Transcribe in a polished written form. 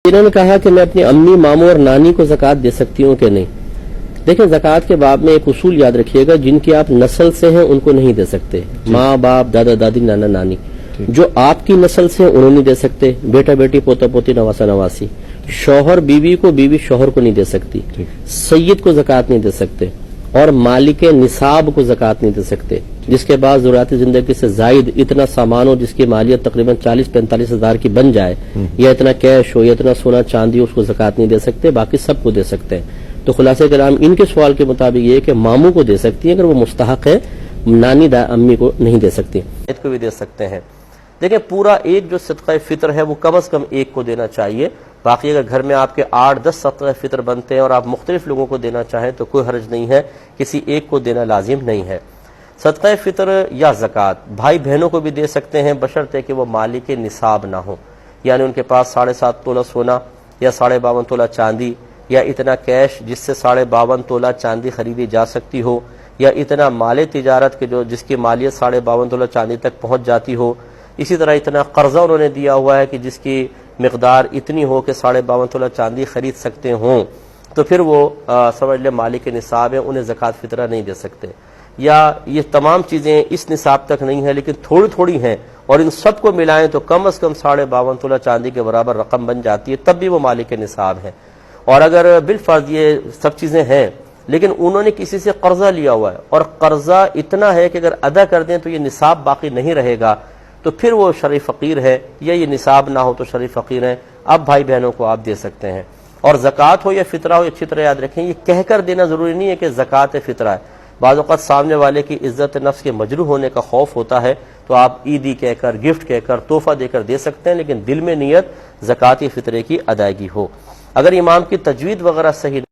انہوں نے کہا کہ میں اپنی امی ماموں اور نانی کو زکوٰۃ دے سکتی ہوں کہ نہیں. دیکھیں زکوٰۃ کے باب میں ایک اصول یاد رکھیے گا، جن کی آپ نسل سے ہیں ان کو نہیں دے سکتے. ماں باپ دادا دادی نانا نانی جو آپ کی نسل سے ہیں انہوں نہیں دے سکتے. بیٹا بیٹی پوتا پوتی نواسا نواسی. شوہر بیوی کو، بیوی شوہر کو نہیں دے سکتی. سید کو زکوٰۃ نہیں دے سکتے، اور مالک نصاب کو زکوٰۃ نہیں دے سکتے. جس کے بعد ضروریات زندگی سے زائد اتنا سامان ہو جس کی مالیت تقریباً 40-45 ہزار کی بن جائے، یا اتنا کیش ہو یا اتنا سونا چاندی ہو، اس کو زکوٰۃ نہیں دے سکتے. باقی سب کو دے سکتے ہیں. تو خلاصہ کلام ان کے سوال کے مطابق یہ ہے کہ ماموں کو دے سکتی ہیں اگر وہ مستحق ہے، نانی امی کو نہیں دے سکتی. اس کو بھی دے سکتے ہیں. دیکھیں پورا ایک جو صدقہ فطر ہے وہ کم از کم ایک کو دینا چاہیے. باقی اگر گھر میں آپ کے 8-10 صدقہ فطر بنتے ہیں اور آپ مختلف لوگوں کو دینا چاہیں تو کوئی حرج نہیں ہے، کسی ایک کو دینا لازم نہیں ہے. صدقہ فطر یا زکوٰۃ بھائی بہنوں کو بھی دے سکتے ہیں بشرطے کہ وہ مالک نصاب نہ ہو، یعنی ان کے پاس 7.5 تولہ سونا یا 52.5 تولہ چاندی یا اتنا کیش جس سے 52.5 تولہ چاندی خریدی جا سکتی ہو، یا اتنا مال تجارت کے جس کی مالیت 52.5 تولہ چاندی تک پہنچ جاتی ہو. اسی طرح اتنا قرضہ انہوں نے دیا ہوا ہے کہ جس کی مقدار اتنی ہو کہ 52.5 تولہ چاندی خرید سکتے ہوں، تو پھر وہ سمجھ لیں مالک نصاب ہیں، انہیں زکوٰۃ فطرہ نہیں دے سکتے. یا یہ تمام چیزیں اس نصاب تک نہیں ہیں لیکن تھوڑی تھوڑی ہیں اور ان سب کو ملائیں تو کم از کم 52.5 تولہ چاندی کے برابر رقم بن جاتی ہے، تب بھی وہ مالک نصاب ہیں. اور اگر بالفرض یہ سب چیزیں ہیں لیکن انہوں نے کسی سے قرضہ لیا ہوا ہے اور قرضہ اتنا ہے کہ اگر ادا کر دیں تو یہ نصاب باقی نہیں رہے گا، تو پھر وہ شرعی فقیر ہے، یا یہ نصاب نہ ہو تو شرعی فقیر ہیں. اب بھائی بہنوں کو آپ دے سکتے ہیں. اور زکوٰۃ ہو یا فطرہ ہو اچھی طرح یاد رکھیں، یہ کہہ کر دینا ضروری نہیں ہے کہ زکوٰۃ فطرہ ہے. بعض اوقات سامنے والے کی عزت نفس کے مجروح ہونے کا خوف ہوتا ہے تو آپ عیدی کہہ کر، گفٹ کہہ کر، تحفہ دے کر دے سکتے ہیں، لیکن دل میں نیت زکوٰۃ فطرے کی ادائیگی ہو. اگر امام کی تجوید وغیرہ صحیح